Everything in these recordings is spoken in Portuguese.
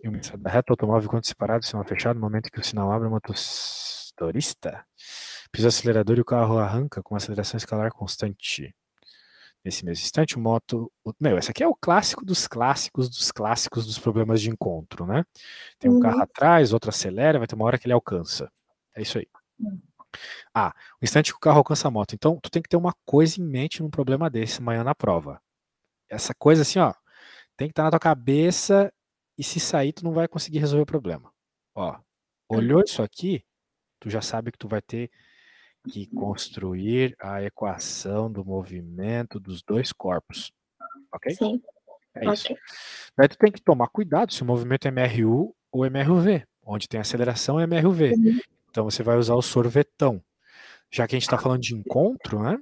Em uma estrada reta, o automóvel, quando separado, sinal fechado, no momento que o sinal abre, o motorista pisa o acelerador e o carro arranca com uma aceleração escalar constante. Nesse mesmo instante, Meu, esse aqui é o clássico dos clássicos dos clássicos dos problemas de encontro, né? Tem um carro atrás, outro acelera, vai ter uma hora que ele alcança. É isso aí. Ah, o instante que o carro alcança a moto. Então, tu tem que ter uma coisa em mente num problema desse amanhã na prova. Essa coisa assim, ó, tem que estar na tua cabeça e se sair, tu não vai conseguir resolver o problema. Ó, olhou isso aqui, tu já sabe que tu vai ter que construir a equação do movimento dos dois corpos. Ok? Sim. É isso. Ok. Daí tu tem que tomar cuidado se o movimento é MRU ou MRV. Onde tem aceleração é MRV. Então você vai usar o sorvetão. Já que a gente está falando de encontro, né?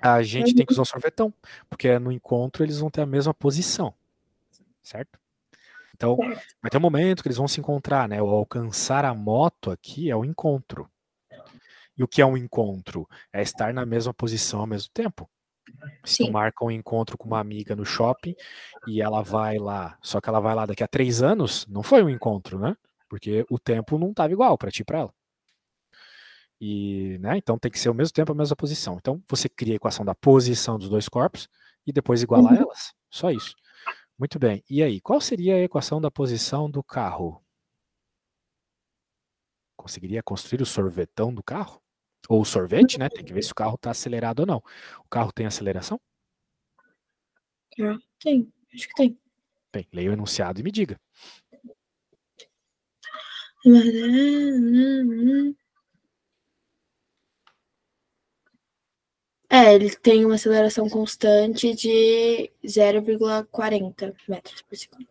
A gente tem que usar o sorvetão. Porque no encontro eles vão ter a mesma posição. Certo? Então, Certo. vai ter um momento que eles vão se encontrar, né? O alcançar a moto aqui é o encontro. E o que é um encontro? É estar na mesma posição ao mesmo tempo. Se tu Sim. marca um encontro com uma amiga no shopping e ela vai lá, só que ela vai lá daqui a 3 anos, não foi um encontro, né? Porque o tempo não estava igual para ti e para ela. E, né, então tem que ser ao mesmo tempo a mesma posição. Então você cria a equação da posição dos dois corpos e depois iguala elas. Só isso. Muito bem. E aí, qual seria a equação da posição do carro? Conseguiria construir o sorvetão do carro? Ou o sorvete, né? Tem que ver se o carro está acelerado ou não. O carro tem aceleração? Ah, tem. Acho que tem. Bem, leia o enunciado e me diga. Ele tem uma aceleração constante de 0,40 metros por segundo.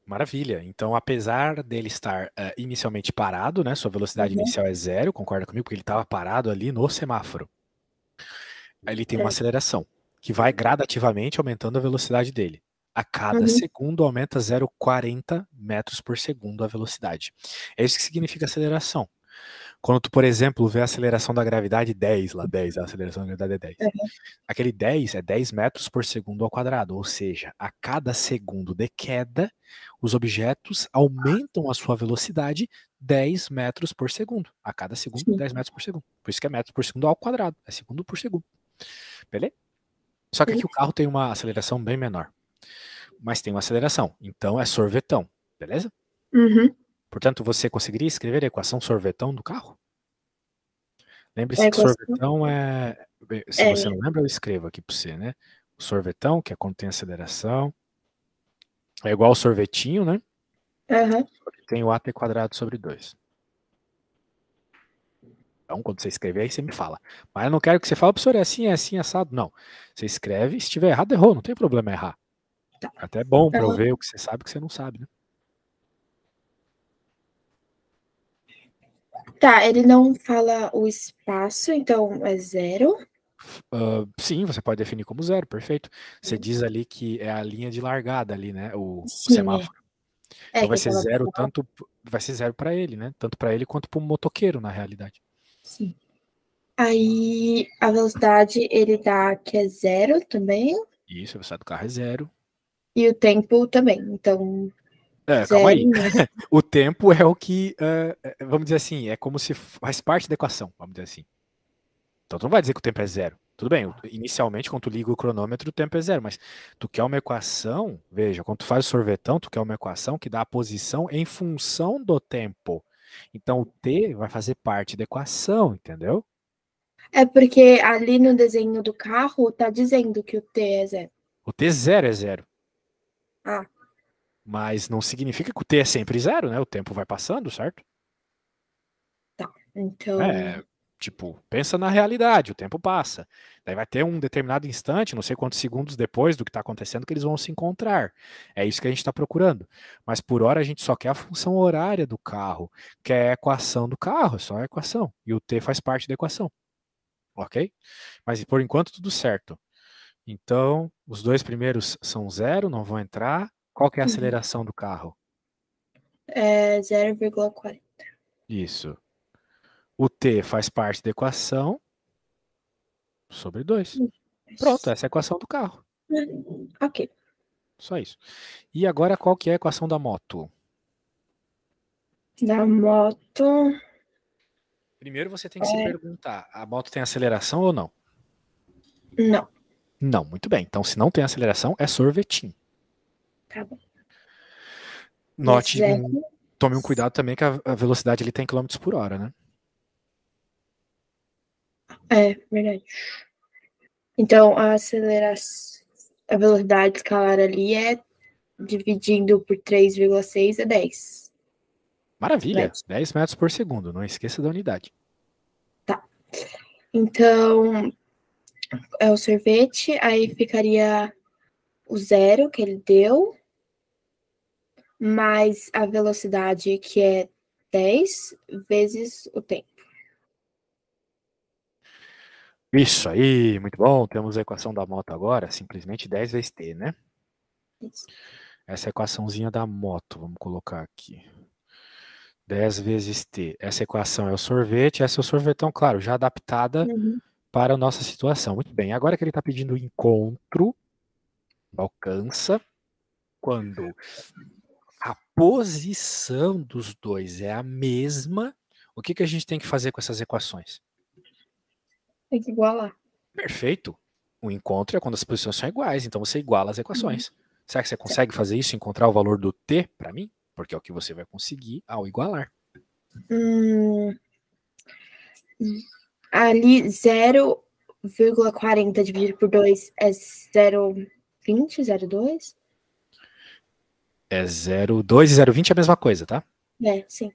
Maravilha. Então, apesar dele estar inicialmente parado, né? Sua velocidade inicial é 0, concorda comigo? Porque ele estava parado ali no semáforo. Ele tem uma aceleração que vai gradativamente aumentando a velocidade dele. A cada segundo aumenta 0,40 metros por segundo a velocidade. É isso que significa aceleração. Quando tu, por exemplo, vê a aceleração da gravidade 10, lá 10, a aceleração da gravidade é 10. Aquele 10 é 10 metros por segundo ao quadrado, ou seja, a cada segundo de queda, os objetos aumentam a sua velocidade 10 metros por segundo. A cada segundo, Sim. 10 metros por segundo. Por isso que é metro por segundo ao quadrado, é segundo por segundo. Beleza? Só que aqui o carro tem uma aceleração bem menor. Mas tem uma aceleração, então é sorvetão, beleza? Portanto, você conseguiria escrever a equação sorvetão do carro? Lembre-se que sorvetão é. Se você não lembra, eu escrevo aqui para você, né? O sorvetão, que é quando tem aceleração, é igual ao sorvetinho, né? Só que tem o AT quadrado sobre 2. Então, quando você escrever, aí você me fala. Mas eu não quero que você fale, professor, é assim, assado. Não. Você escreve, se estiver errado, errou. Não tem problema errar. Tá. Até é bom para eu ver o que você sabe e o que você não sabe, né? Tá, ele não fala o espaço, então é 0. Sim, você pode definir como 0, perfeito. Você diz ali que é a linha de largada ali, né? O Sim, semáforo. Então que vai eu ser tava 0 tanto. Vai ser 0 para ele, né? Tanto para ele quanto para o motoqueiro, na realidade. Sim. Aí a velocidade ele dá que é 0 também. Isso, a velocidade do carro é 0. E o tempo também. Então, Calma 0 aí. O tempo é o que, vamos dizer assim, é como se faz parte da equação, vamos dizer assim. Então tu não vai dizer que o tempo é 0. Tudo bem, inicialmente, quando tu liga o cronômetro, o tempo é 0, mas tu quer uma equação, veja, quando tu faz o sorvetão, tu quer uma equação que dá a posição em função do tempo. Então o t vai fazer parte da equação, entendeu? É porque ali no desenho do carro tá dizendo que o T é 0. O t0 é 0. Ah, Mas não significa que o t é sempre 0, né? O tempo vai passando, certo? tá. Então, É, tipo, pensa na realidade, o tempo passa. Daí vai ter um determinado instante, não sei quantos segundos depois do que está acontecendo, que eles vão se encontrar. É isso que a gente está procurando. Mas por hora a gente só quer a função horária do carro, que é a equação do carro, é só a equação. E o t faz parte da equação. Ok? Mas por enquanto tudo certo. Então, os dois primeiros são 0, não vão entrar. Qual que é a aceleração do carro? é 0,40. Isso. O t faz parte da equação sobre 2. Pronto, essa é a equação do carro. Ok. Só isso. E agora qual que é a equação da moto? Da moto. Primeiro você tem que se perguntar, a moto tem aceleração ou não? Não. Não, muito bem. Então, se não tem aceleração, é sorvetinho. Tá bom. Note, Zero. tome um cuidado também que a velocidade ali tem quilômetros por hora, né? É, verdade. Então, a aceleração, a velocidade escalar ali é dividindo por 3,6 é 10. Maravilha, Metros. 10 metros por segundo, não esqueça da unidade. Tá. Então, é o sorvete, aí ficaria o zero que ele deu, mais a velocidade que é 10 vezes o tempo. Isso aí, muito bom. Temos a equação da moto agora, simplesmente 10 vezes t, né? Isso. Essa é a equaçãozinha da moto, vamos colocar aqui. 10 vezes t. Essa equação é o sorvete, essa é o sorvetão, claro, já adaptada para a nossa situação. Muito bem, agora que ele está pedindo encontro, alcança, quando a posição dos dois é a mesma, o que a gente tem que fazer com essas equações? Tem que igualar. Perfeito. O encontro é quando as posições são iguais, então você iguala as equações. Será que você consegue fazer isso, encontrar o valor do t para mim? Porque é o que você vai conseguir ao igualar. Ali, 0,40 dividido por 2 é 0,20, 0,2? É 0,2 e 0,20 é a mesma coisa, tá? É, sim.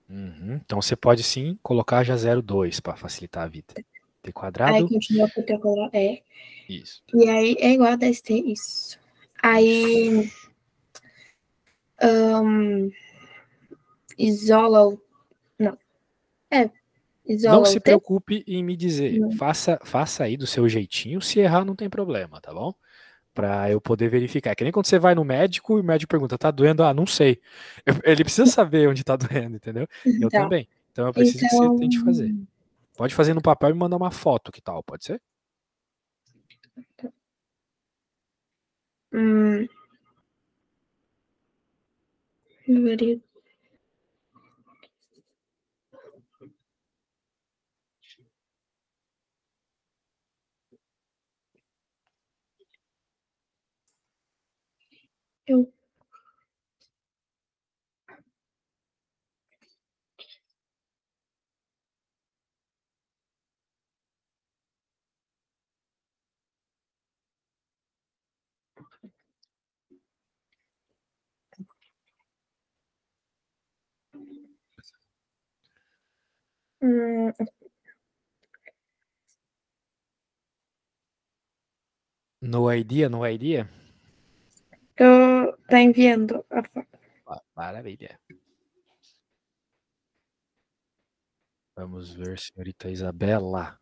Então você pode sim colocar já 0,2 para facilitar a vida. T Aí quadrado. continua por T quadrado. É. Isso. E aí é igual a 10t, isso. Aí isola o. Não. Não Isola o se T. preocupe em me dizer. Faça aí do seu jeitinho. Se errar, não tem problema, tá bom? Para eu poder verificar. É que nem quando você vai no médico e o médico pergunta, tá doendo? Ah, não sei. Ele precisa saber onde tá doendo, entendeu? Eu Tá. também. Então eu preciso que você Então. tente fazer. Pode fazer no papel e me mandar uma foto, que tal? Pode ser? Hum, eu. Hum, No idea, no idea? tá enviando a foto. Maravilha. Vamos ver, senhorita Isabela.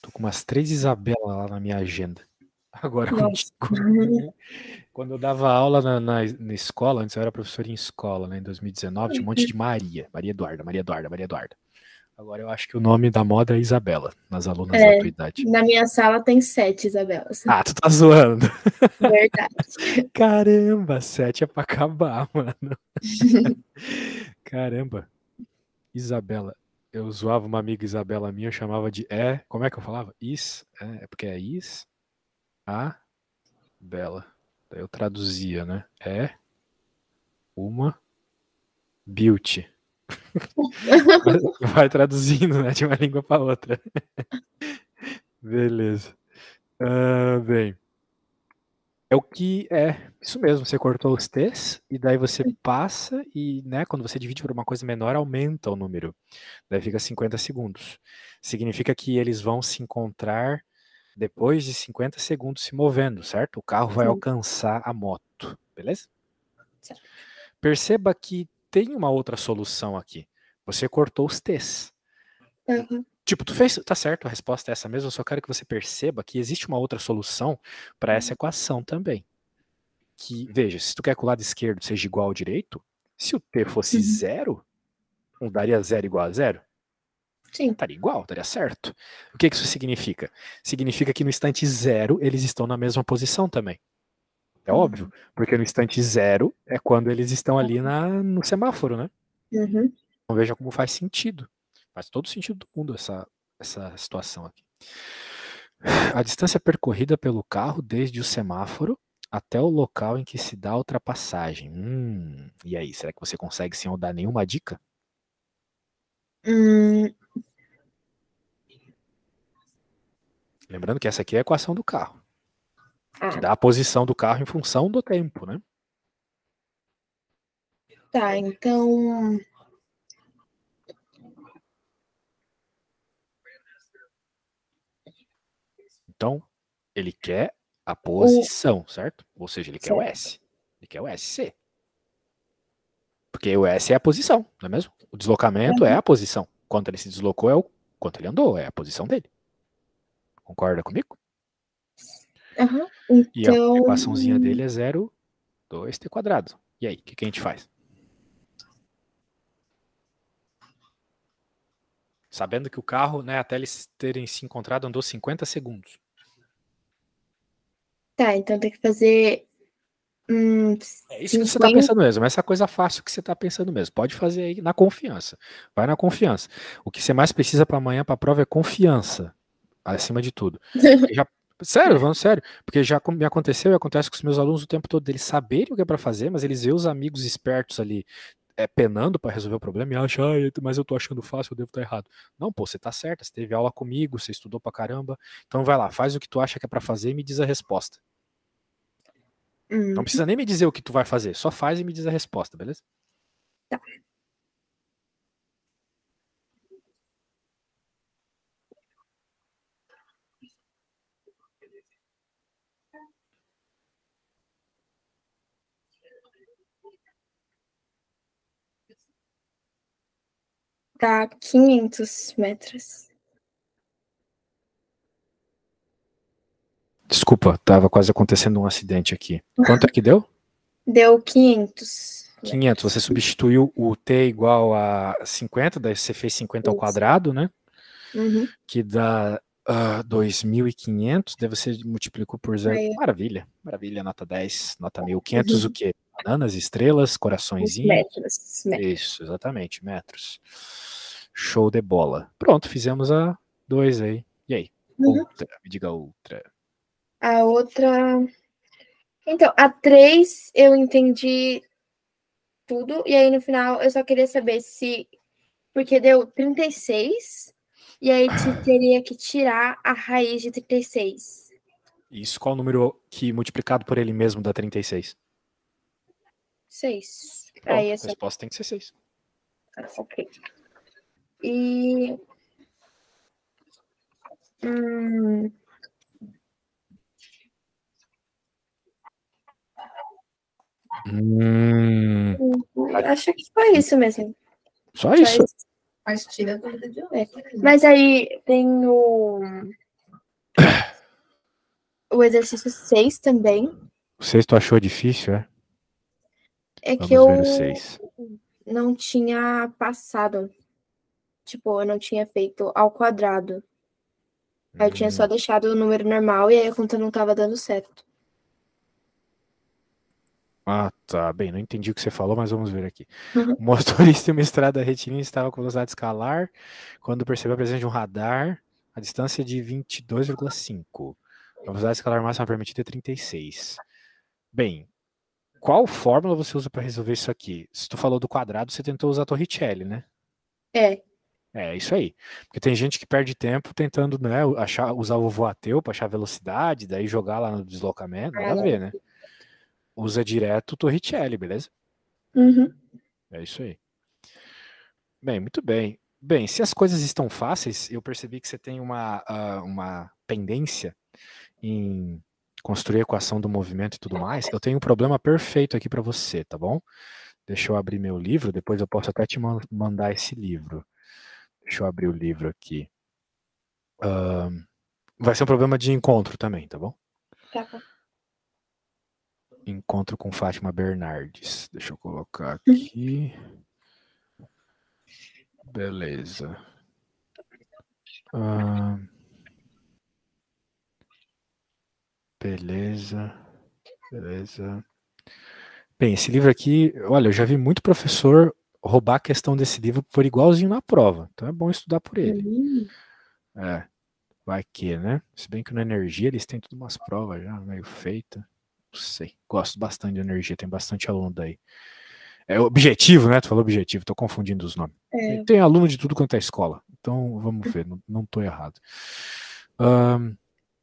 Tô com umas 3 Isabela lá na minha agenda. Agora Nossa. contigo. Quando eu dava aula na escola, antes eu era professor em escola, né? Em 2019, tinha um monte de Maria. Maria Eduarda, Maria Eduarda, Maria Eduarda. Agora eu acho que o nome da moda é Isabela, nas alunas da tua idade. Na minha sala tem 7 Isabelas. Ah, tu tá zoando. Verdade. Caramba, 7 é pra acabar, mano. Caramba. Isabela. Eu zoava uma amiga Isabela minha, eu chamava de como é que eu falava? Porque é a Bela. Daí eu traduzia, né? Uma beauty. Vai traduzindo, né? De uma língua para outra. Beleza. Bem. É o que isso mesmo, você cortou os T's e daí você passa e, né, quando você divide por uma coisa menor, aumenta o número. Daí fica 50 segundos. Significa que eles vão se encontrar depois de 50 segundos se movendo, certo? O carro vai alcançar a moto, beleza? Certo. Perceba que tem uma outra solução aqui. Você cortou os T's. Tipo, tu fez, tá certo, a resposta é essa mesmo, eu só quero que você perceba que existe uma outra solução para essa equação também. Que, veja, se tu quer que o lado esquerdo seja igual ao direito, se o t fosse zero, não daria zero igual a zero? Sim. Estaria igual, estaria certo. O que isso significa? Significa que no instante zero eles estão na mesma posição também. É óbvio, porque no instante zero é quando eles estão ali no semáforo, né? Uhum. Então veja como faz sentido. Faz todo sentido do mundo essa situação aqui. A distância percorrida pelo carro desde o semáforo até o local em que se dá a ultrapassagem. E aí, será que você consegue sem eu dar nenhuma dica? Hum, Lembrando que essa aqui é a equação do carro, que ah, dá a posição do carro em função do tempo, né? tá, então. Então, ele quer a O... posição, certo? Ou seja, ele quer o Certo. S. Ele quer o SC. Porque o S é a posição, não é mesmo? O deslocamento é a posição. Quanto ele se deslocou é o quanto ele andou, é a posição dele. Concorda comigo? Aham. E a Então. equaçãozinha dele é 0, 2t quadrado. E aí, o que a gente faz? Sabendo que o carro, né, até eles terem se encontrado, andou 50 segundos. Tá, então tem que fazer. É isso que você está 50. pensando mesmo, essa coisa fácil que você está pensando mesmo. Pode fazer aí na confiança. Vai na confiança. O que você mais precisa para amanhã, para a prova, é confiança. Acima de tudo. Já, sério, falando sério. Porque já me aconteceu e acontece com os meus alunos o tempo todo. Eles saberem o que é para fazer, mas eles veem os amigos espertos ali penando para resolver o problema e acham, mas eu tô achando fácil, eu devo estar errado. Não, pô, você tá certa, você teve aula comigo, você estudou pra caramba. Então vai lá, faz o que tu acha que é para fazer e me diz a resposta. Não Hum, precisa nem me dizer o que tu vai fazer, só faz e me diz a resposta, beleza? tá. Tá 500 metros. Desculpa, tava quase acontecendo um acidente aqui. Quanto é que deu? Deu 500 500. Você metros. substituiu o t igual a 50, daí você fez 50 ao Isso. quadrado, né? Uhum. Que dá 2.500, daí você multiplicou por zero. Aí, Maravilha, maravilha, nota 10, nota 1.000. 500 o uhum. quê? Bananas, estrelas, Os coraçõezinho. metros. Metros. Isso, exatamente, metros. Show de bola. Pronto, fizemos a 2 aí. E aí? Uhum. Outra, me diga outra. A outra. Então, a 3 eu entendi tudo. E aí no final eu só queria saber se. Porque deu 36. E aí teria que tirar a raiz de 36. Isso, qual o número que multiplicado por ele mesmo dá 36? 6. Aí Pronto, é a só. resposta tem que ser 6. Ok. E. Hum, Hum, acho que foi isso mesmo. só Só isso. isso. Mas tira a dúvida de ler. Mas aí tem o exercício 6 também. O 6 tu achou difícil, é? É que Vamos ver o eu 6. não tinha passado. Tipo, eu não tinha feito ao quadrado. Aí eu tinha só deixado o número normal e aí a conta não tava dando certo. Ah, tá. Bem, não entendi o que você falou, mas vamos ver aqui. Uhum. O motorista em uma estrada retilínea estava com velocidade escalar quando percebeu a presença de um radar a distância de 22,5. A velocidade escalar máxima permitida é 36. Bem, qual fórmula você usa para resolver isso aqui? Se tu falou do quadrado, você tentou usar a Torricelli, né? É. É isso aí. Porque tem gente que perde tempo tentando, né, usar o voateu para achar velocidade, daí jogar lá no deslocamento. Nada a ver, né? Usa direto o Torricelli, beleza? Uhum. É isso aí. Bem, muito bem. Bem, se as coisas estão fáceis, eu percebi que você tem uma pendência em construir a equação do movimento e tudo mais. Eu tenho um problema perfeito aqui para você, tá bom? Deixa eu abrir meu livro, depois eu posso até te mandar esse livro. Deixa eu abrir o livro aqui. Vai ser um problema de encontro também, tá bom? Tá bom. Encontro com Fátima Bernardes. Deixa eu colocar Uhum. aqui. Beleza. Beleza. Beleza. Bem, esse livro aqui, olha, eu já vi muito professor roubar a questão desse livro por igualzinho na prova. Então é bom estudar por ele. É, vai que, né? Se bem que na energia eles têm tudo umas provas já meio feitas. Não sei. Gosto bastante de energia, tem bastante aluno daí. É objetivo, né? Tu falou objetivo, tô confundindo os nomes. Tem aluno de tudo quanto é escola. Então vamos ver, não tô errado.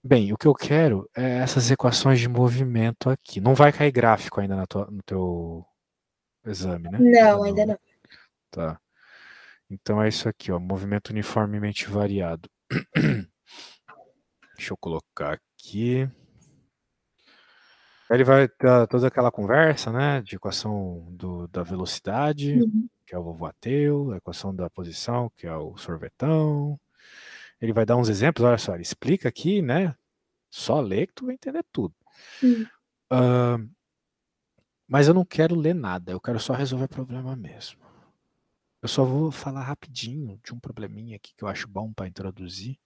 Bem, o que eu quero é essas equações de movimento aqui. Não vai cair gráfico ainda no teu exame, né? Não, ainda não. Tá. Então é isso aqui, ó. Movimento uniformemente variado. Deixa eu colocar aqui. Ele vai ter toda aquela conversa, né? De equação da velocidade, que é o vovoateu, a equação da posição, que é o sorvetão. Ele vai dar uns exemplos, olha só, ele explica aqui, né? Só lê que tu vai entender tudo. Mas eu não quero ler nada, eu quero só resolver problema mesmo. Eu só vou falar rapidinho de um probleminha aqui que eu acho bom para introduzir,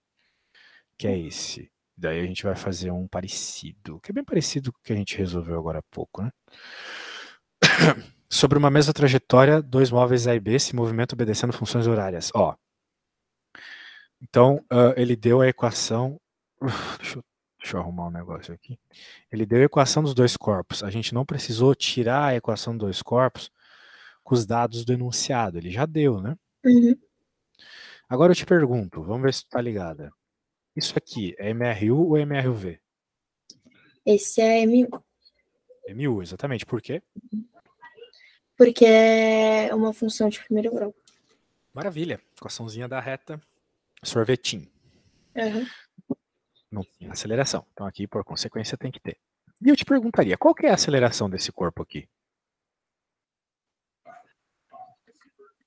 que é esse. Daí a gente vai fazer um parecido, que é bem parecido com o que a gente resolveu agora há pouco, né? Sobre uma mesma trajetória, dois móveis A e B se movimentam obedecendo funções horárias. Ó. Então, ele deu a equação. Deixa eu arrumar um negócio aqui. Ele deu a equação dos dois corpos. A gente não precisou tirar a equação dos dois corpos com os dados do enunciado. Ele já deu, né? Agora eu te pergunto, vamos ver se tu tá ligada. Isso aqui é MRU ou MRUV? Esse é MU. MU, exatamente. Por quê? Porque é uma função de primeiro grau. Maravilha. Equaçãozinha da reta. Sorvetinho. Não tem aceleração. Então aqui, por consequência, tem que ter. E eu te perguntaria, qual que é a aceleração desse corpo aqui?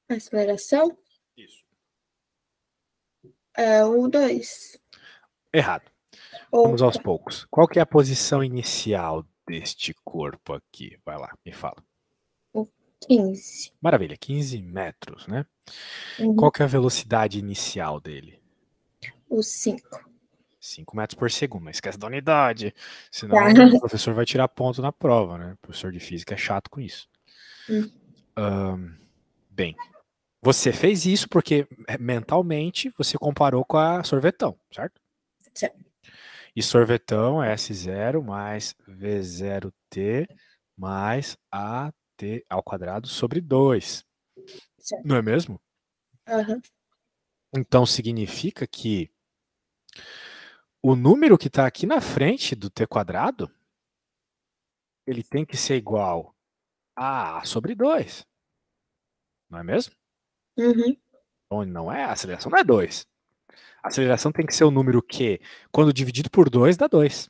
Aceleração? Isso. É o 2. Errado. Vamos aos poucos. Qual que é a posição inicial deste corpo aqui? Vai lá, me fala. O 15. Maravilha, 15 metros, né? Qual que é a velocidade inicial dele? O 5. 5 metros por segundo. Não esquece da unidade. Senão o professor vai tirar ponto na prova, né? O professor de física é chato com isso. Bem, você fez isso porque mentalmente você comparou com a sorvetão, certo? Certo. E sorvetão é S0 mais V0T mais AT ao quadrado sobre 2. Certo. Não é mesmo? Então significa que o número que está aqui na frente do T quadrado, ele tem que ser igual a A sobre 2. Não é mesmo? Então não é, a aceleração não é 2. A aceleração tem que ser o número que, quando dividido por 2, dá 2.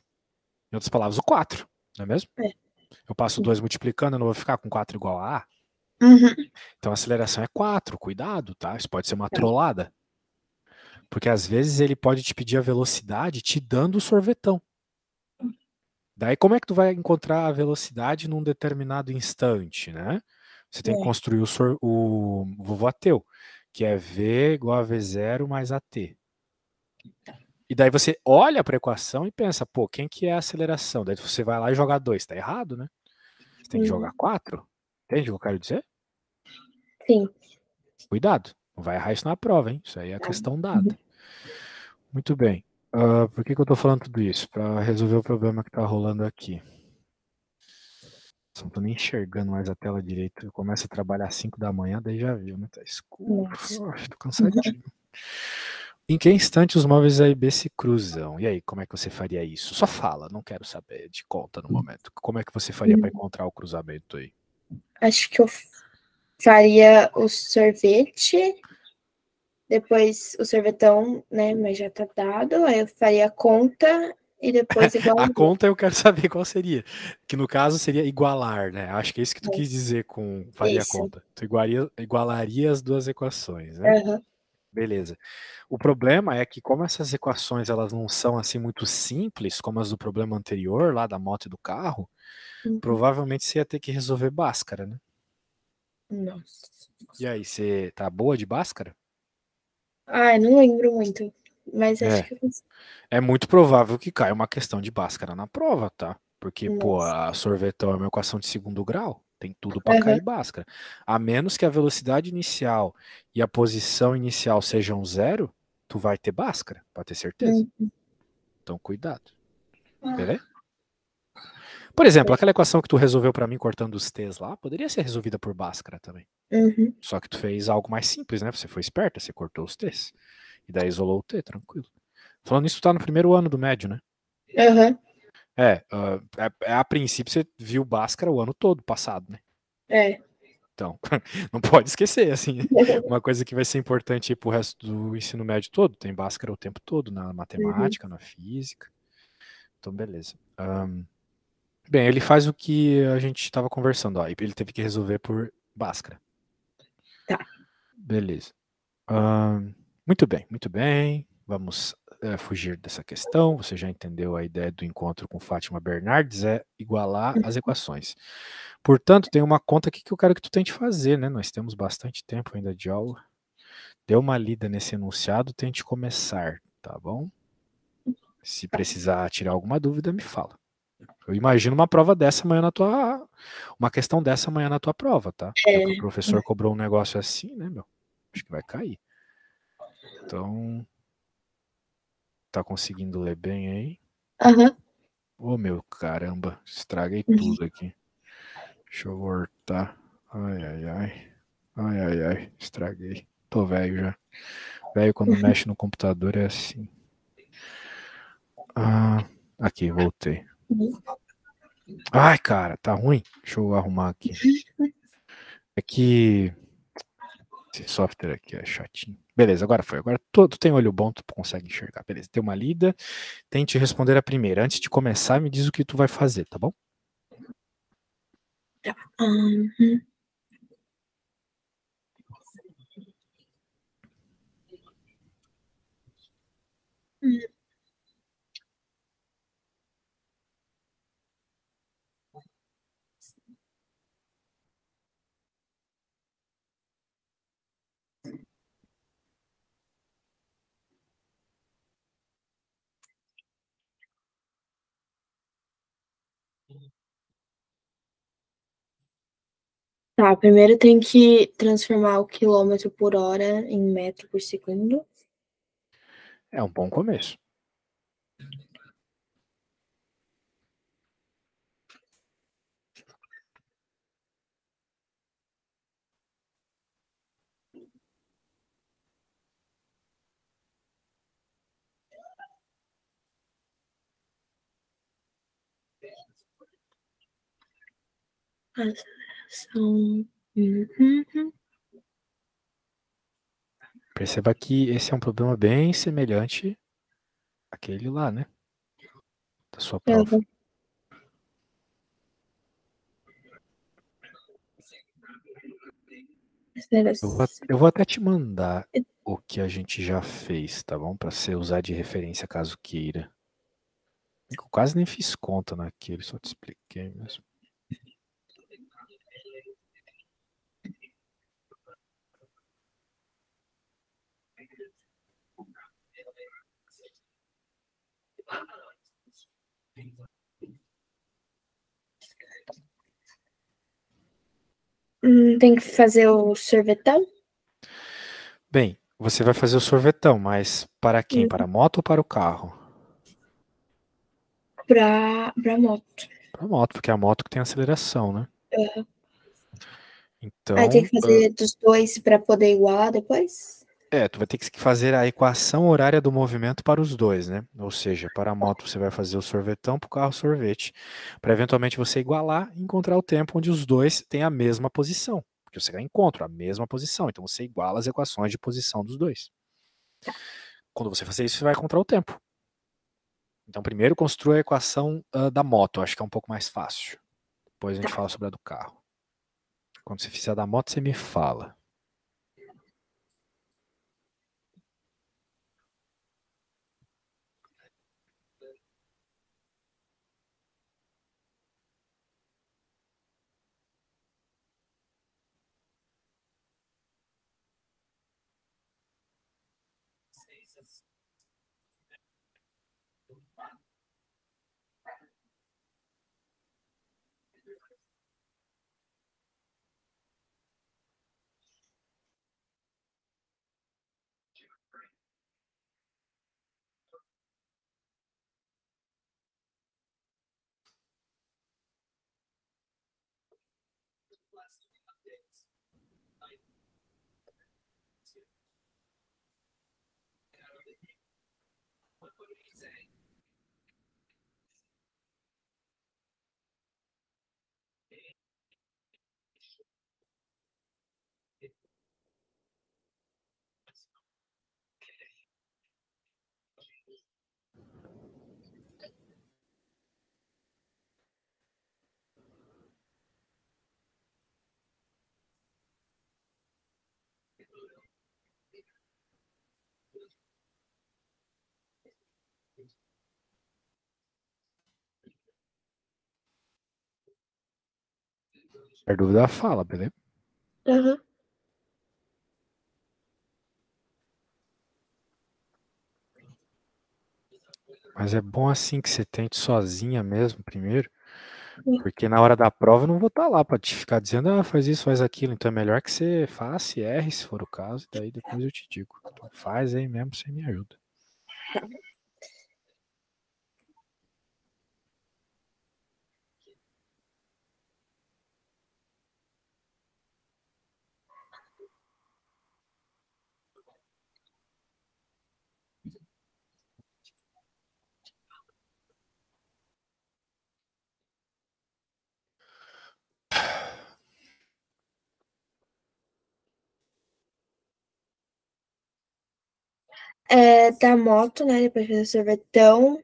Em outras palavras, o 4. Não é mesmo? Eu passo 2 multiplicando, eu não vou ficar com 4 igual a A. Então a aceleração é 4. Cuidado, tá? Isso pode ser uma trollada. Porque às vezes ele pode te pedir a velocidade te dando o sorvetão. Daí como é que tu vai encontrar a velocidade num determinado instante, né? Você tem que construir o vovoateu, que é V igual a V0 mais AT. E daí você olha para a equação e pensa, pô, quem que é a aceleração? Daí você vai lá e joga 2, tá errado, né? Você tem que jogar 4. Entende o que eu quero dizer? Sim. Cuidado, não vai errar isso na prova, hein? Isso aí é a questão dada. Muito bem. Por que eu tô falando tudo isso? Para resolver o problema que tá rolando aqui. Não tô nem enxergando mais a tela direito. Eu começo a trabalhar às 5 da manhã, daí já viu, né? Tá escuro. Tô cansadinho. Em que instante os móveis A e B se cruzam? E aí, como é que você faria isso? Só fala, não quero saber de conta no momento. Como é que você faria para encontrar o cruzamento aí? Acho que eu faria o sorvete, depois o sorvetão, né? Mas já tá dado. Aí eu faria a conta e depois igual. A conta eu quero saber qual seria. Que no caso seria igualar, né? Acho que é isso que tu quis dizer com faria a conta. Tu igualaria as duas equações, né? Beleza. O problema é que como essas equações elas não são assim muito simples, como as do problema anterior, lá da moto e do carro, provavelmente você ia ter que resolver Bhaskara, né? Nossa. E aí, você tá boa de Bhaskara? Ai, não lembro muito. Mas acho É, que eu consigo. é muito provável que caia uma questão de Bhaskara na prova, tá? Porque, pô, Nossa. a sorvetão é uma equação de segundo grau. Tem tudo para Aham. cair Bhaskara. A menos que a velocidade inicial e a posição inicial sejam zero, tu vai ter Bhaskara, pode ter certeza. Uhum. Então, cuidado. Beleza? Por exemplo, aquela equação que tu resolveu para mim cortando os t's lá, poderia ser resolvida por Bhaskara também. Uhum. Só que tu fez algo mais simples, né? Você foi esperta, você cortou os t's. E daí isolou o t, tranquilo. Falando nisso, tu tá no primeiro ano do médio, né? Aham. A princípio você viu Bhaskara o ano todo passado, né? É. Então, não pode esquecer, assim, uma coisa que vai ser importante aí pro resto do ensino médio todo, tem Bhaskara o tempo todo, na Uhum. matemática, na física. Então, beleza. Bem, ele faz o que a gente estava conversando, ó, ele teve que resolver por Bhaskara. Tá. Beleza. Muito bem, muito bem. Vamos fugir dessa questão. Você já entendeu a ideia do encontro com Fátima Bernardes, é igualar as equações. Portanto, tem uma conta aqui que eu quero que tu tente fazer, né? Nós temos bastante tempo ainda de aula. Dê uma lida nesse enunciado, tente começar, tá bom? Se precisar tirar alguma dúvida, me fala. Eu imagino uma prova dessa amanhã na tua. Uma questão dessa amanhã na tua prova, tá? Já que o É. professor cobrou um negócio assim, né, meu? Acho que vai cair. Então, tá conseguindo ler bem aí? Aham. Ô, meu caramba, estraguei tudo aqui. Deixa eu voltar. Ai, ai, ai. Ai, ai, ai, estraguei. Tô velho já. Velho, quando mexe no computador é assim. Aqui, voltei. Ai, cara, tá ruim. Deixa eu arrumar aqui. É que esse software aqui é chatinho. Beleza, agora foi. Agora tu tem olho bom, tu consegue enxergar. Beleza, dê uma lida. Tente responder a primeira. Antes de começar, me diz o que tu vai fazer, tá bom? Uhum. Tá, primeiro tem que transformar o quilômetro por hora em metro por segundo. É um bom começo. Aceleração. Uhum. Perceba que esse é um problema bem semelhante àquele lá, né? Da sua prova. Uhum. Aceleração. Eu vou até te mandar o que a gente já fez, tá bom? Pra você usar de referência caso queira. Eu quase nem fiz conta naquele, só te expliquei mesmo. Tem que fazer o sorvetão Bem, você vai fazer o sorvetão, mas para quem? Para a moto ou para o carro? pra moto. Para a moto, porque é a moto que tem aceleração, né? Uhum. Aí tem Então, que fazer dos dois para poder igualar depois? tu vai ter que fazer a equação horária do movimento para os dois, né? Ou seja, para a moto você vai fazer o sorvetão, para o carro sorvete, para eventualmente você igualar e encontrar o tempo onde os dois têm a mesma posição, porque você encontra a mesma posição, então você iguala as equações de posição dos dois. Quando você fazer isso, você vai encontrar o tempo. Então, primeiro construa a equação da moto, acho que é um pouco mais fácil. Depois a gente Tá. fala sobre a do carro. Quando você fizer a da moto, você me fala. Qualquer dúvida, fala, beleza? Aham. Mas é bom assim que você tente sozinha mesmo primeiro, porque na hora da prova eu não vou estar lá para te ficar dizendo, ah, faz isso, faz aquilo. Então é melhor que você faça e erre, se for o caso, e daí depois eu te digo. Então faz aí mesmo, você me ajuda. Da moto, né? Depois de fazer sorvetão,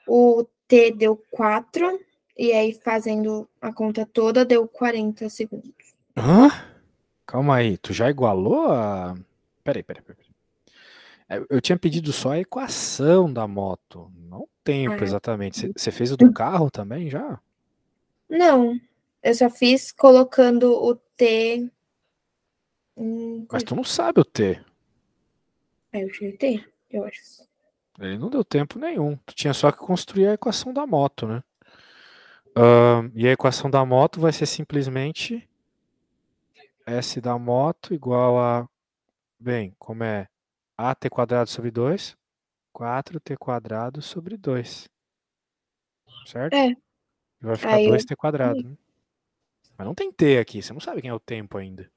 o T deu 4. E aí, fazendo a conta toda, deu 40 segundos. Hã? Calma aí, tu já igualou a. Peraí. Eu tinha pedido só a equação da moto, não o tempo Ah, exatamente. Você fez o do carro também já? não. Eu só fiz colocando o T em Mas coisa. tu não sabe o T. Aí eu tirei T, eu acho. Ele não deu tempo nenhum. Tu tinha só que construir a equação da moto, né? E a equação da moto vai ser simplesmente S da moto igual a, bem, como é AT quadrado sobre 2, 4T quadrado sobre 2, certo? É, E vai ficar aí eu. 2T quadrado, né? Mas não tem T aqui, você não sabe quem é o tempo ainda.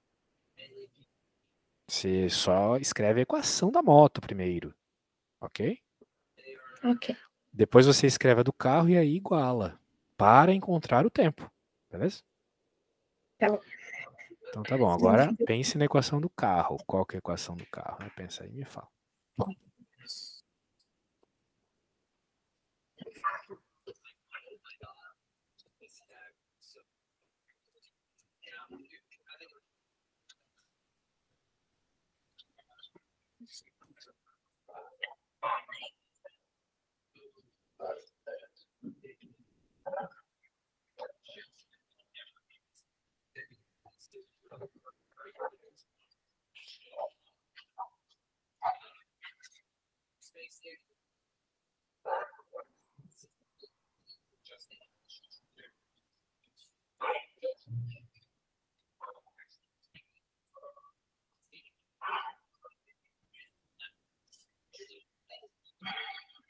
Você só escreve a equação da moto primeiro, ok? Ok, Depois você escreve a do carro e aí iguala para encontrar o tempo, beleza? tá bom. Então tá bom, agora pense na equação do carro. Qual que é a equação do carro? Pensa aí e me fala.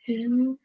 Hum,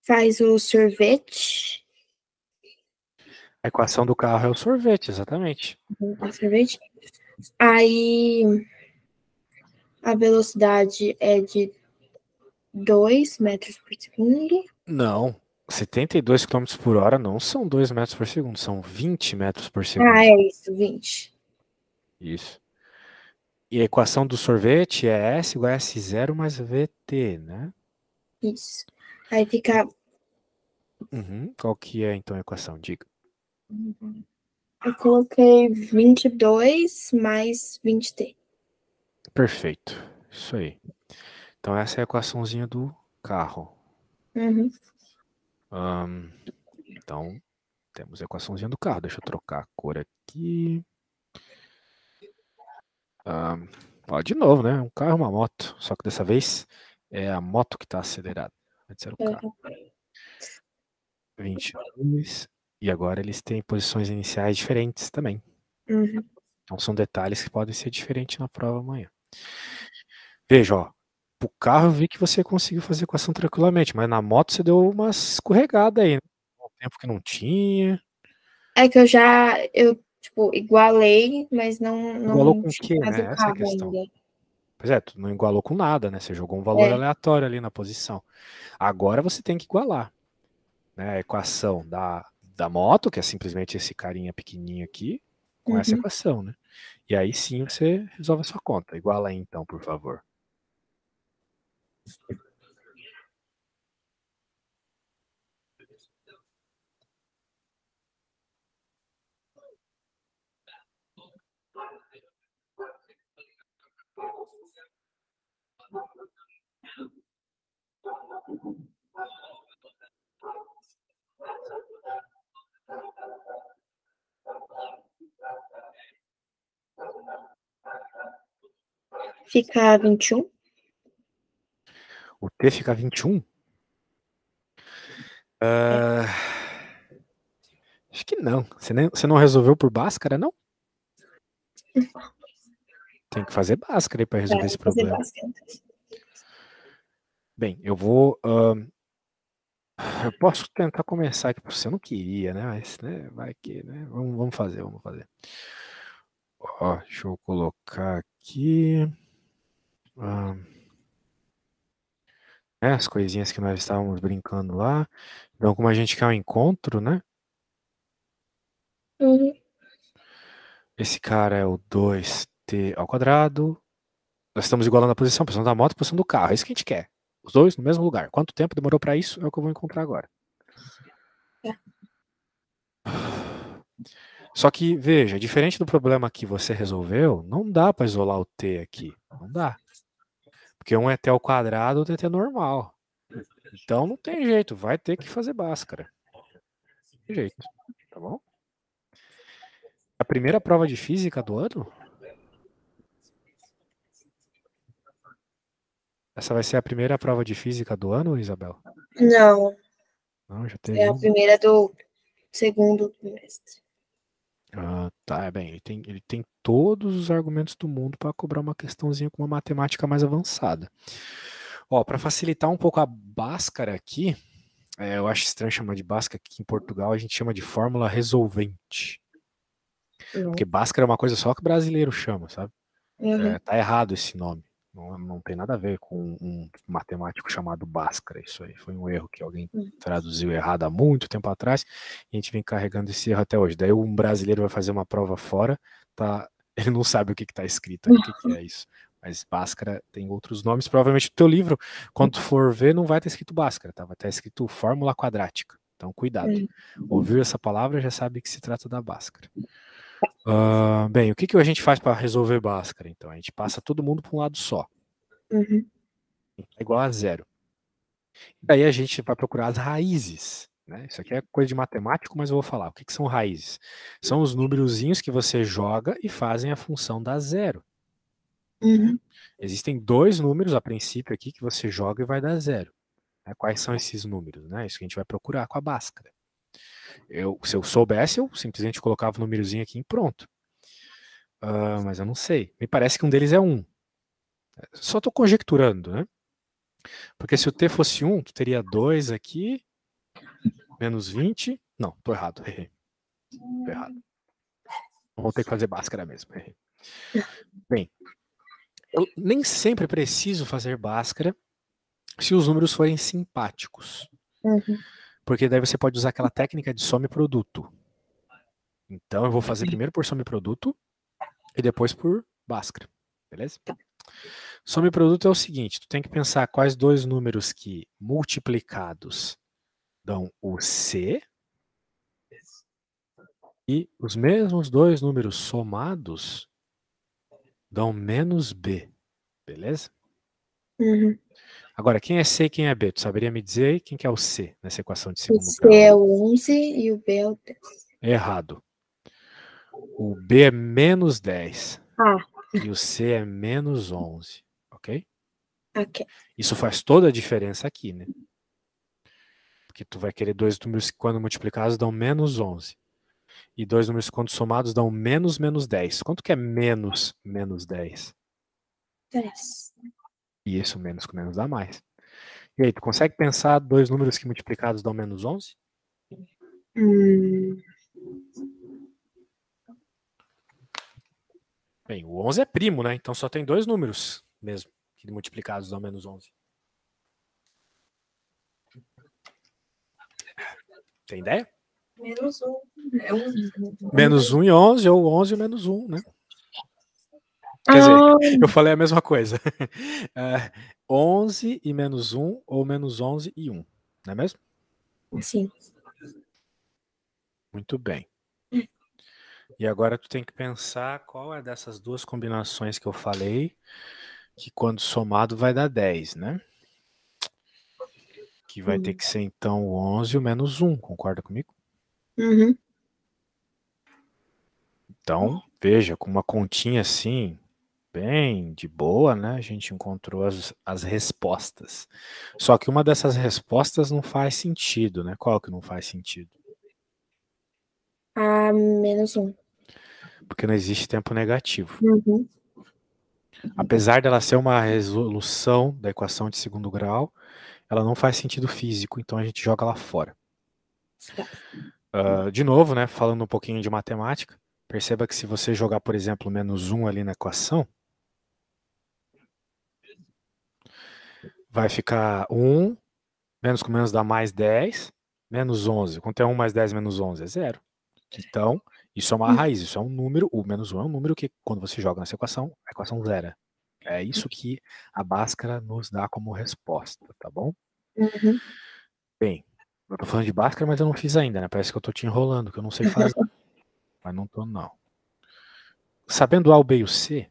Faz o sorvete. A equação do carro é o sorvete, exatamente. O sorvete. Aí a velocidade é de 2 metros por segundo. Não, 72 km por hora não são 2 metros por segundo, são 20 metros por Ah, segundo. é isso, 20. Isso. E a equação do sorvete é S igual a S0 mais VT, né? Isso. Aí fica. Uhum. Qual que é então a equação? Diga. Eu coloquei 22 mais 20t. Perfeito. Isso aí. Então essa é a equaçãozinha do carro. Uhum. Ahn, então temos a equaçãozinha do carro. Deixa eu trocar a cor aqui. Ó, de novo, né? Um carro e uma moto. Só que dessa vez é a moto que está acelerada. Antes era o carro. 22. E agora eles têm posições iniciais diferentes também. Uhum. Então são detalhes que podem ser diferentes na prova amanhã. Veja, ó. O carro eu vi que você conseguiu fazer equação tranquilamente, mas na moto você deu uma escorregada aí, né? Um tempo que não tinha. É que eu tipo, igualei, mas não, Igualou não com o tinha quê, quase o né? Essa é a carro questão. ainda. Pois é, tu não igualou com nada, né? Você jogou um valor É. aleatório ali na posição. Agora você tem que igualar, né? A equação da moto, que é simplesmente esse carinha pequenininho aqui, com essa Uhum. equação, né? E aí sim você resolve a sua conta. Iguala aí então, por favor. Fica 21. O T fica 21? Ah, acho que não. Você não resolveu por Bhaskara, não? Tem que fazer Bhaskara aí para resolver esse Vou fazer problema. bastante. Bem, eu vou. Eu posso tentar começar aqui, você não queria, né? Mas, né, vai que, né? Vamos fazer, vamos fazer. Ó, deixa eu colocar aqui. As coisinhas que nós estávamos brincando lá. Então, como a gente quer um encontro, né? Uhum. Esse cara é o 2t ao quadrado. Nós estamos igualando a posição da moto e a posição do carro. É isso que a gente quer. Os dois no mesmo lugar. Quanto tempo demorou para isso? É o que eu vou encontrar agora. É. Só que, veja, diferente do problema que você resolveu, não dá para isolar o t aqui. Não dá. Porque um é t ao quadrado, outro é t normal. Então não tem jeito, vai ter que fazer Bhaskara. Não tem jeito, tá bom? A primeira prova de física do ano? Essa vai ser a primeira prova de física do ano, Isabel? Não, Não, já é teve a uma. primeira do segundo trimestre. Ah, tá, é bem. Ele tem todos os argumentos do mundo para cobrar uma questãozinha com uma matemática mais avançada. Ó, para facilitar um pouco a Bhaskara aqui, eu acho estranho chamar de Bhaskara, aqui em Portugal a gente chama de fórmula resolvente. Porque Bhaskara é uma coisa só que o brasileiro chama, sabe? Uhum. Tá errado esse nome. Não tem nada a ver com um matemático chamado Bhaskara. Isso aí foi um erro que alguém traduziu errado há muito tempo atrás e a gente vem carregando esse erro até hoje. Daí um brasileiro vai fazer uma prova fora, tá? Ele não sabe o que está escrito ali, o que é isso. Mas Bhaskara tem outros nomes. Provavelmente o teu livro, quando tu for ver, não vai estar escrito Bhaskara, tá? Vai estar escrito fórmula quadrática. Então, cuidado. Ouviu essa palavra, já sabe que se trata da Bhaskara. Bem, o que a gente faz para resolver Bhaskara? Então, a gente passa todo mundo para um lado só. Uhum. É igual a zero. E aí a gente vai procurar as raízes. Né? Isso aqui é coisa de matemático, mas eu vou falar. O que são raízes? São os númerozinhos que você joga e fazem a função dar zero. Uhum. Existem dois números a princípio aqui que você joga e vai dar zero. Quais são esses números? Né? Isso que a gente vai procurar com a Bhaskara. Se eu soubesse, eu simplesmente colocava o númerozinho aqui e pronto. Mas eu não sei. Me parece que um deles é 1. Só estou conjecturando, né? Porque se o t fosse 1, tu teria 2 aqui, menos 20. Não, tô errado, errei. Tô errado. Vou ter que fazer Bhaskara mesmo, errei. Bem, eu nem sempre preciso fazer Bhaskara se os números forem simpáticos. Uhum. Porque daí você pode usar aquela técnica de some produto. Então eu vou fazer primeiro por some produto e depois por Bhaskara. Beleza? Some produto é o seguinte, tu tem que pensar quais dois números que multiplicados dão o C e os mesmos dois números somados dão menos B. Beleza? Uhum. Agora, quem é C e quem é B? Tu saberia me dizer aí quem que é o C nessa equação de O segundo C grau? é o 11 e o B é o 10. Errado. O B é menos 10 Ah, e o C é menos 11, ok? ok. Isso faz toda a diferença aqui, né? Porque tu vai querer dois números que, quando multiplicados, dão menos 11. E dois números que, quando somados, dão menos 10. Quanto que é menos 10? 10. E isso, menos com menos dá mais. E aí, tu consegue pensar dois números que multiplicados dão menos 11? Hum, Bem, o 11 é primo, né? Então só tem dois números mesmo que multiplicados dão menos 11. Tem ideia? menos 1. É 1. Menos 1 e 11, ou 11 e menos 1, né? Quer dizer, Ah, eu falei a mesma coisa. 11 e menos 1, ou menos 11 e 1. Não é mesmo? sim. Muito bem. E agora tu tem que pensar qual é dessas duas combinações que eu falei, que quando somado vai dar 10, né? Que vai ter que ser então o 11 e o menos 1, concorda comigo? Uhum. Então, veja, com uma continha assim, bem de boa, né? A gente encontrou as respostas. Só que uma dessas respostas não faz sentido, né? Qual que não faz sentido? A menos 1. Porque não existe tempo negativo. Uhum. Apesar dela ser uma resolução da equação de segundo grau, ela não faz sentido físico, então a gente joga ela fora. De novo, né? Falando um pouquinho de matemática, perceba que se você jogar, por exemplo, menos 1 ali na equação, vai ficar 1, menos com menos dá mais 10, menos 11. Quanto é 1 mais 10 menos 11? É zero. Então, isso é uma raiz, isso é um número, o menos 1 é um número que, quando você joga nessa equação, a equação zera. É isso que a Bhaskara nos dá como resposta, tá bom? Uhum. Bem, eu tô falando de Bhaskara, mas eu não fiz ainda, né? Parece que eu tô te enrolando, que eu não sei fazer. Mas não tô, não. Sabendo A, o B e o C,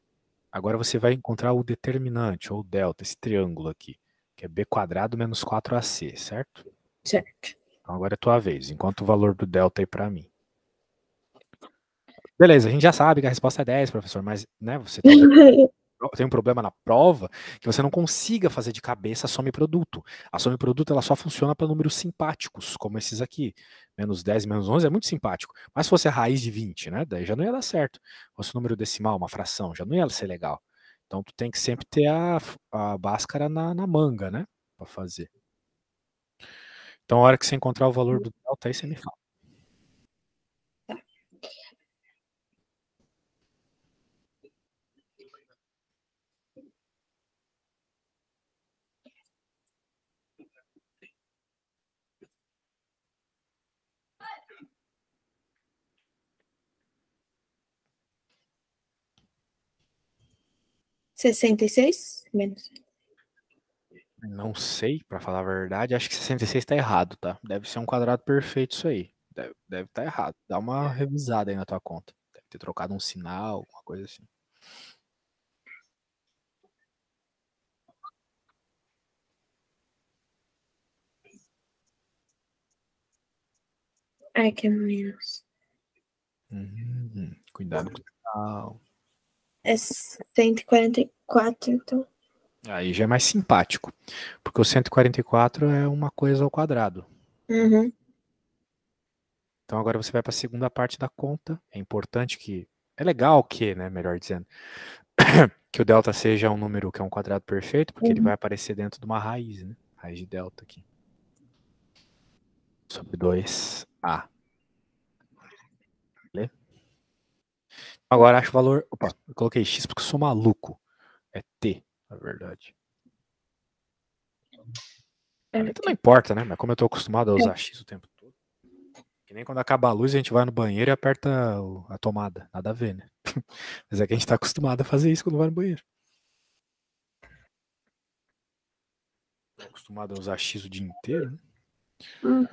agora você vai encontrar o determinante, ou o delta, esse triângulo aqui, que é B quadrado menos 4AC, certo? Certo. Então agora é tua vez. Encontra o valor do delta aí pra mim. Beleza, a gente já sabe que a resposta é 10, professor, mas né, você talvez tem um problema na prova que você não consiga fazer de cabeça a soma e produto. A soma e produto ela só funciona para números simpáticos, como esses aqui. Menos 10 e menos 11 é muito simpático. Mas se fosse a raiz de 20, né, daí já não ia dar certo. Se fosse um número decimal, uma fração, já não ia ser legal. Então tu tem que sempre ter a Bhaskara na manga, né, para fazer. Então a hora que você encontrar o valor do delta aí, você me fala. 66 menos. Não sei, para falar a verdade, acho que 66 tá errado, tá? Deve ser um quadrado perfeito isso aí. Deve tá errado. Dá uma revisada aí na tua conta. Deve ter trocado um sinal, alguma coisa assim. Ai, que é menos. Cuidado com o sinal. É 144, então. Aí já é mais simpático, porque o 144 é uma coisa ao quadrado. Uhum. Então agora você vai para a segunda parte da conta. É importante que. É legal que, né? Melhor dizendo, que o delta seja um número que é um quadrado perfeito, porque ele vai Uhum. aparecer dentro de uma raiz, né? Raiz de delta aqui. Sobre 2a. Beleza? Agora acho o valor. Opa, eu coloquei x porque eu sou maluco. É t, na verdade. A letra não importa, né? Mas como eu tô acostumado a usar x o tempo todo. Que nem quando acaba a luz, a gente vai no banheiro e aperta a tomada. Nada a ver, né? Mas é que a gente tá acostumado a fazer isso quando vai no banheiro. Tô acostumado a usar x o dia inteiro, né? Hum.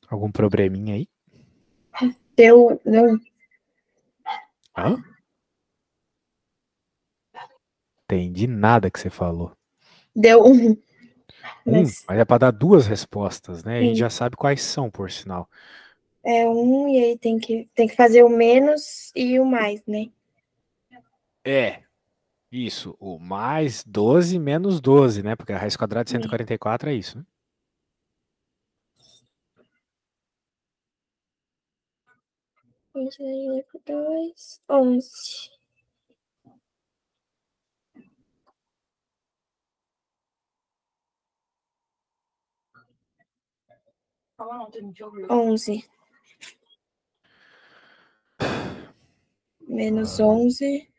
Algum probleminha aí? Deu, não. Hã? Entendi nada que você falou. Deu um. Mas Mas é para dar duas respostas, né? A gente sim, já sabe quais são, por sinal. é um e aí tem que fazer o menos e o mais, né? É, isso. O mais 12 menos 12, né? Porque a raiz quadrada de 144 é isso, né? 29 por 2, 11. 11. Menos 11.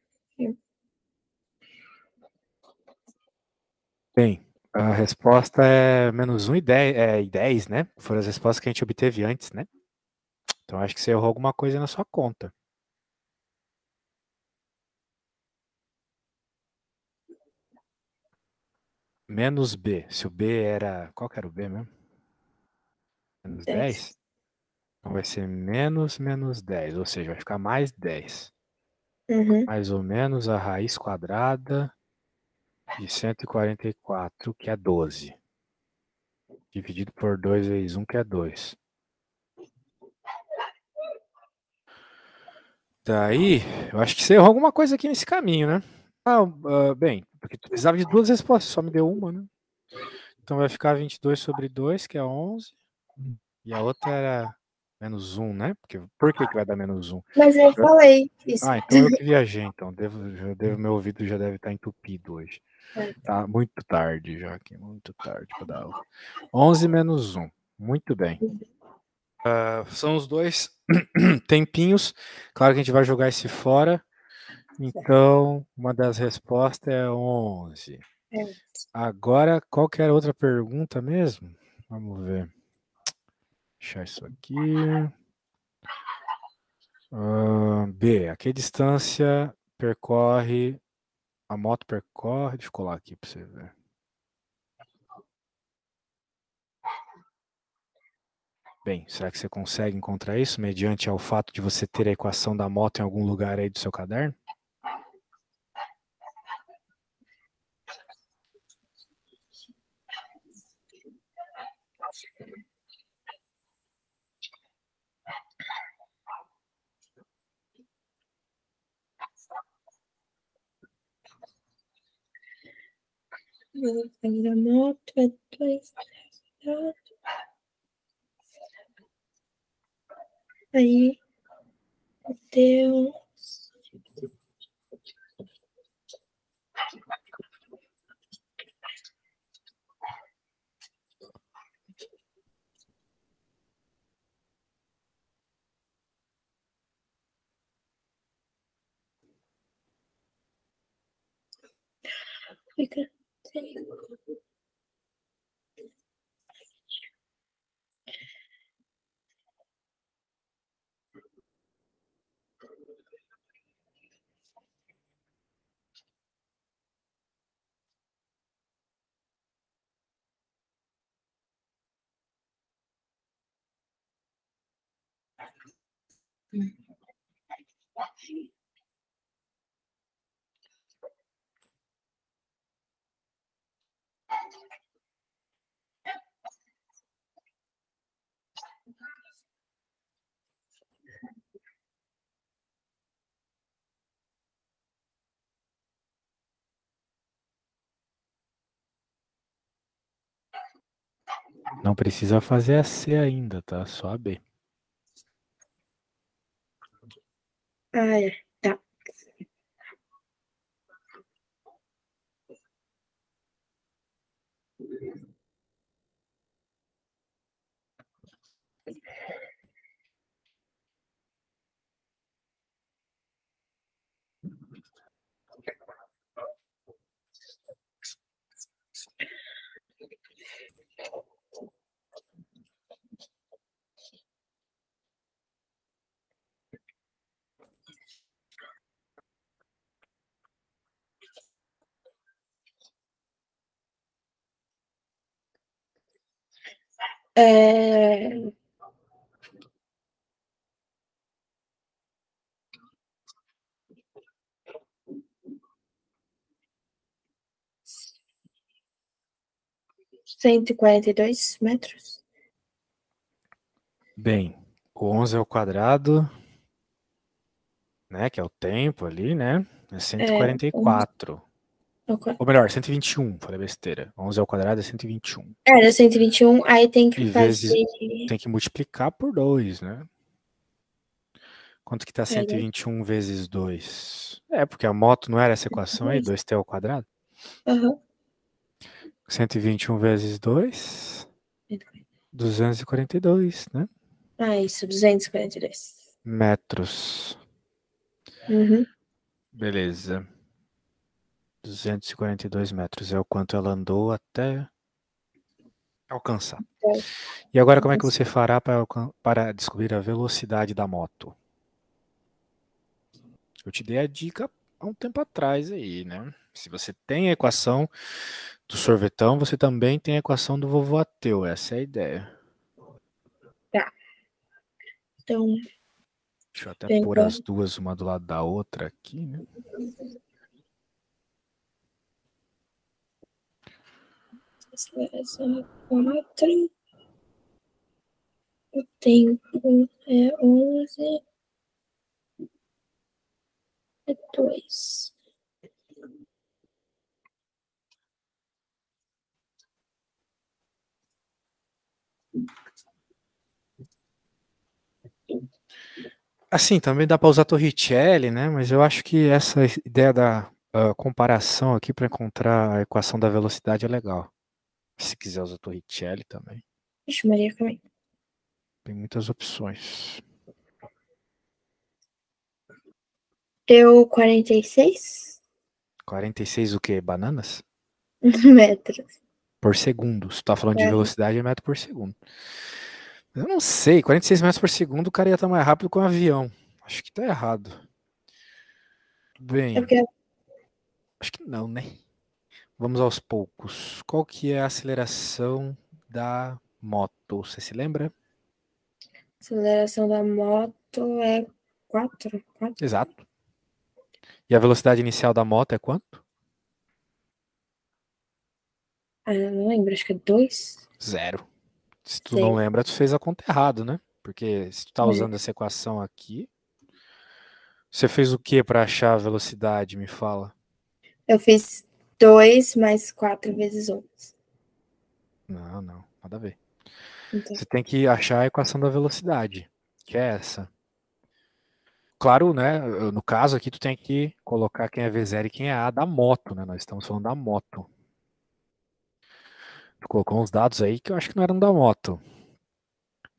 Bem, a resposta é menos 1 e 10, e 10, né? Foram as respostas que a gente obteve antes, né? Então acho que você errou alguma coisa na sua conta. Menos B. Se o B era. Qual que era o B mesmo? Menos 10? 10. Então vai ser menos 10, ou seja, vai ficar mais 10. Uhum. Mais ou menos a raiz quadrada de 144, que é 12. Dividido por 2 vezes 1, que é 2. Daí, eu acho que você errou alguma coisa aqui nesse caminho, né? Bem, porque tu precisava de duas respostas, só me deu uma, né? Então vai ficar 22 sobre 2, que é 11. E a outra era menos 1, né? Por que vai dar menos 1? Mas eu falei isso. Então eu que viajei, então. Meu ouvido já deve estar entupido hoje. É. Tá muito tarde já aqui, muito tarde para dar aula. 11 menos 1. Muito bem. São os dois tempinhos. Claro que a gente vai jogar esse fora. Então, uma das respostas é 11. É. Agora, qual que era a outra pergunta mesmo? Vamos ver. Deixar isso aqui. B. A que distância percorre a moto percorre? Deixa eu colar aqui para você ver. Bem, será que você consegue encontrar isso mediante ao fato de você ter a equação da moto em algum lugar aí do seu caderno? Vou fazer a moto, é 2. Aí deu. Fica. Não precisa fazer a C ainda, tá? Só a B. Ah, é. Tá. É... 142 metros. Bem, o 11 ao quadrado, né, que é o tempo ali, né, é 144. Ou melhor, 121, falei besteira. 11 ao quadrado é 121. Era 121, aí tem que E fazer... vezes, tem que multiplicar por 2, né? Quanto que tá 121 vezes 2? É, porque a moto não era essa equação aí, 2t ao quadrado? Uhum. 121 vezes 2, 242, né? Ah, isso, 242. Metros. Uhum. Beleza. 242 metros é o quanto ela andou até alcançar. E agora como é que você fará para descobrir a velocidade da moto? Eu te dei a dica há um tempo atrás aí, né? Se você tem a equação do sorvetão, você também tem a equação do vovô ateu. Essa é a ideia. Tá. Então, Deixa eu até bem, pôr as duas uma do lado da outra aqui, né? aceleração 4. O tempo é 11. É 2. Assim, também dá para usar Torricelli, né? Mas eu acho que essa ideia da comparação aqui para encontrar a equação da velocidade é legal. Se quiser usar Torricelli também. Ixi, Maria, calma aí. Tem muitas opções. Deu 46 46 o quê? Bananas? metros. Por segundo. Se tu tá falando de velocidade, é metro por segundo. Eu não sei, 46 metros por segundo o cara ia estar mais rápido com um avião. Acho que tá errado. É Bem, porque a acho que não, né? Vamos aos poucos. Qual que é a aceleração da moto? Você se lembra? aceleração da moto é 4. Exato. E a velocidade inicial da moto é quanto? Ah, eu não lembro, acho que é 2. Zero. Se tu não Sei. lembra, tu fez a conta errado, né? Porque se tu tá usando essa equação aqui, você fez o que para achar a velocidade? Me fala. Eu fiz 2 mais 4 vezes 11. Não, não, nada a ver. Então, Você tem que achar a equação da velocidade, que é essa. Claro, né? No caso aqui, tu tem que colocar quem é V0 e quem é A da moto, né? Nós estamos falando da moto. Tu colocou uns dados aí que eu acho que não eram da moto.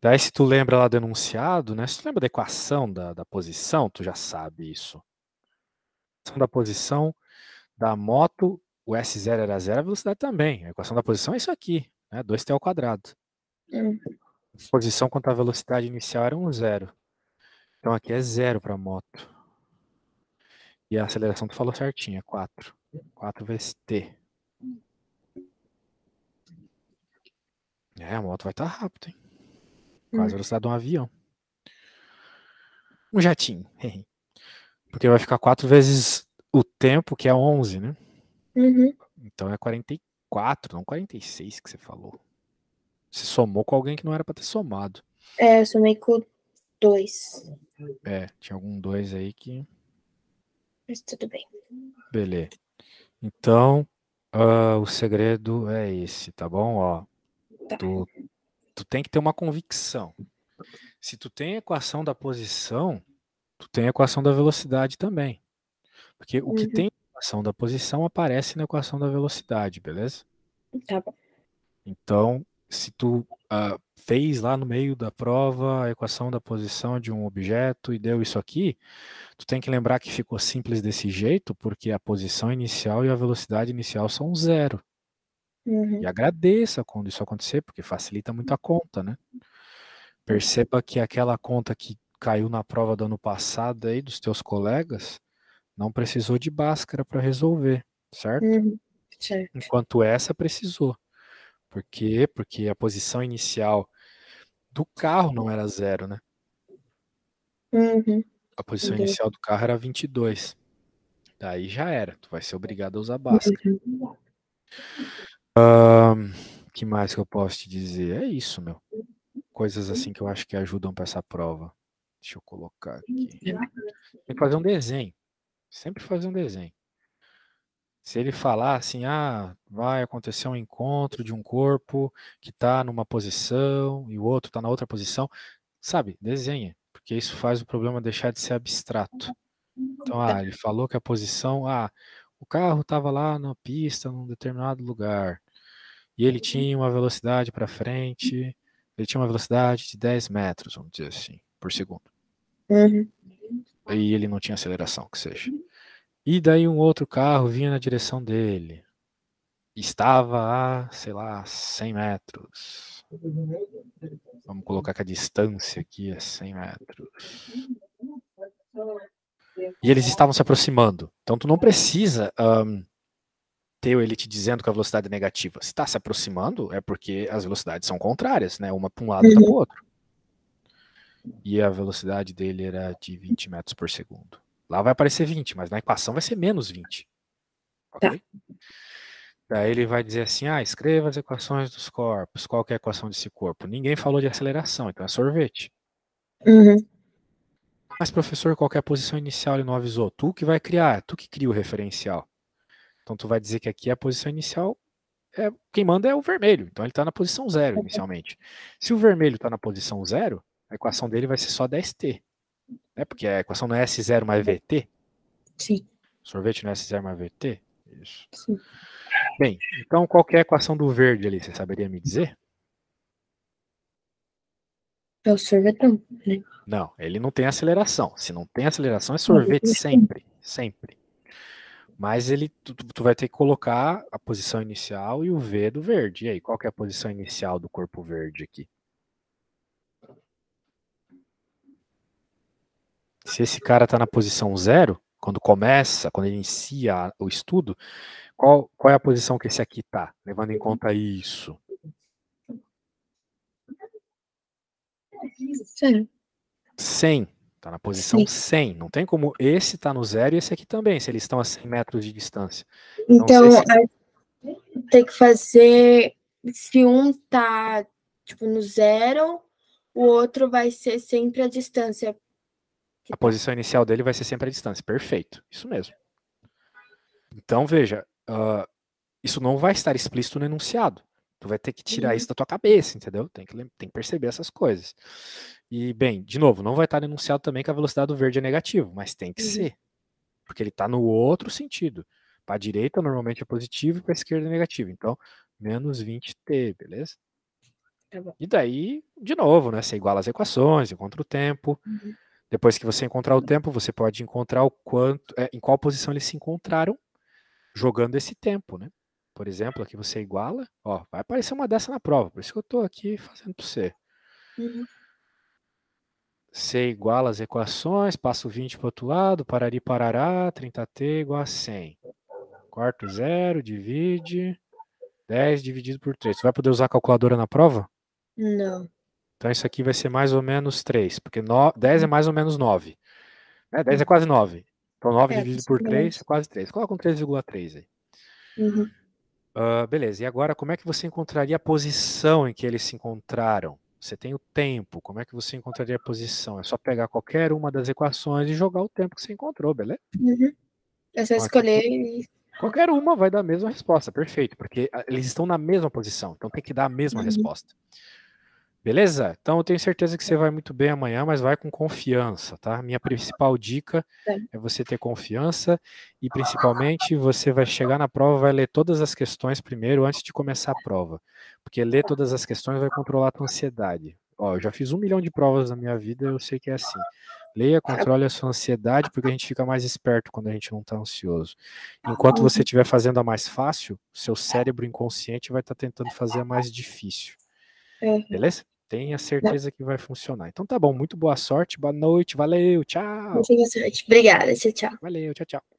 Daí, se tu lembra lá do enunciado, né? Se tu lembra da equação da posição, tu já sabe isso. A equação da posição da moto, o S0 era zero, a velocidade também. A equação da posição é isso aqui, né? 2t ao quadrado. A posição quanto à velocidade inicial era 0. Então aqui é 0 para a moto. E a aceleração tu falou certinho, é 4. 4 vezes t. É, a moto vai estar rápido, hein? Quase a velocidade de um avião. Um jatinho. Porque vai ficar 4 vezes o tempo, que é 11, né? uhum. Então é 44, não 46 que você falou. Você somou com alguém que não era para ter somado. É, eu somei com 2. É, tinha algum 2 aí que... Mas tudo bem. Beleza. Então, o segredo é esse, tá bom? Ó, Tá. tu tu tem que ter uma convicção. Se tu tem a equação da posição, tu tem a equação da velocidade também. Porque o que tem na equação da posição aparece na equação da velocidade, beleza? Tá bom. Então, se tu fez lá no meio da prova a equação da posição de um objeto e deu isso aqui, tu tem que lembrar que ficou simples desse jeito porque a posição inicial e a velocidade inicial são zero. E agradeça quando isso acontecer, porque facilita muito a conta, né? Perceba que aquela conta que caiu na prova do ano passado aí dos teus colegas não precisou de Bhaskara para resolver, certo? Certo. Enquanto essa precisou. Por quê? Porque a posição inicial do carro não era zero, né? A posição inicial do carro era 22. Daí já era. Tu vai ser obrigado a usar Bhaskara. Que mais que eu posso te dizer? É isso, meu. Coisas assim que eu acho que ajudam para essa prova. Deixa eu colocar aqui. Tem que fazer um desenho. Sempre fazer um desenho. Se ele falar assim, vai acontecer um encontro de um corpo que está numa posição e o outro está na outra posição, sabe? Desenha, porque isso faz o problema deixar de ser abstrato. Então, ele falou que a posição, o carro estava lá na pista, num determinado lugar, e ele tinha uma velocidade para frente, ele tinha uma velocidade de 10 metros, vamos dizer assim, por segundo. E ele não tinha aceleração, que seja. E daí um outro carro vinha na direção dele. Estava a, sei lá, 100 metros. Vamos colocar que a distância aqui é 100 metros. E eles estavam se aproximando. Então tu não precisa ter ele te dizendo que a velocidade é negativa. Se está se aproximando, é porque as velocidades são contrárias, né? Uma para um lado e outra para o outro. E a velocidade dele era de 20 metros por segundo. Lá vai aparecer 20, mas na equação vai ser menos 20. Ok? Daí ele vai dizer assim, escreva as equações dos corpos. Qual que é a equação desse corpo? Ninguém falou de aceleração, então é sorvete. Mas, professor, qual que é a posição inicial ele não avisou? Tu que vai criar, tu que cria o referencial. Então tu vai dizer que aqui a posição inicial, quem manda é o vermelho. Então ele está na posição 0 inicialmente. Se o vermelho está na posição 0, a equação dele vai ser só 10t. Né? Porque a equação não é S0 mais VT? Sim. Sorvete não é S0 mais VT? Isso. Sim. Bem, então qual que é a equação do verde ali? Você saberia me dizer? É o sorvetão, né? Não, ele não tem aceleração. Se não tem aceleração, é sorvete sempre. Sempre. Mas tu vai ter que colocar a posição inicial e o V do verde. E aí, qual que é a posição inicial do corpo verde aqui? Se esse cara está na posição 0, quando ele inicia o estudo, qual é a posição que esse aqui está, levando em conta isso? 100. Está na posição 100. Não tem como esse tá no 0 e esse aqui também, se eles estão a 100 metros de distância. Então tem que fazer, se um tá tipo no 0, o outro vai ser sempre a distância. A posição inicial dele vai ser sempre a distância. Perfeito. Isso mesmo. Então, veja, isso não vai estar explícito no enunciado. Tu vai ter que tirar isso da tua cabeça, entendeu? Tem que perceber essas coisas. E, bem, de novo, não vai estar no enunciado também que a velocidade do verde é negativa, mas tem que ser. Porque ele está no outro sentido. Para a direita, normalmente é positivo, e para a esquerda é negativo. Então, menos 20t, beleza? Tá bom. E daí, de novo, né? Você iguala as equações, encontra o tempo. Depois que você encontrar o tempo, você pode encontrar em qual posição eles se encontraram jogando esse tempo, né? Por exemplo, aqui você iguala, vai aparecer uma dessa na prova, por isso que eu estou aqui fazendo para você. Você iguala as equações, passa o 20 para o outro lado, parari, parará, 30t igual a 100. Corta o 0, divide, 10 dividido por 3. Você vai poder usar a calculadora na prova? Não. Então isso aqui vai ser mais ou menos 3, porque 10 é mais ou menos 9. 10 é quase 9. Então 9 dividido por 3 é quase 3. Coloca um 3,3 aí. Beleza, e agora como é que você encontraria a posição em que eles se encontraram? Você tem o tempo, como é que você encontraria a posição? É só pegar qualquer uma das equações e jogar o tempo que você encontrou, beleza? É só escolher e... Qualquer uma vai dar a mesma resposta, perfeito, porque eles estão na mesma posição, então tem que dar a mesma resposta. Beleza? Então eu tenho certeza que você vai muito bem amanhã, mas vai com confiança, tá? Minha principal dica é você ter confiança e principalmente você vai chegar na prova, vai ler todas as questões primeiro antes de começar a prova, porque ler todas as questões vai controlar a tua ansiedade. Ó, eu já fiz 1 milhão de provas na minha vida, eu sei que é assim. Leia, controle a sua ansiedade, porque a gente fica mais esperto quando a gente não está ansioso. Enquanto você estiver fazendo a mais fácil, seu cérebro inconsciente vai estar tentando fazer a mais difícil. Beleza? Tenha certeza que vai funcionar. Então tá bom, muito boa sorte, boa noite, valeu, tchau. Muita sorte. Obrigada, tchau, tchau. Valeu, tchau, tchau.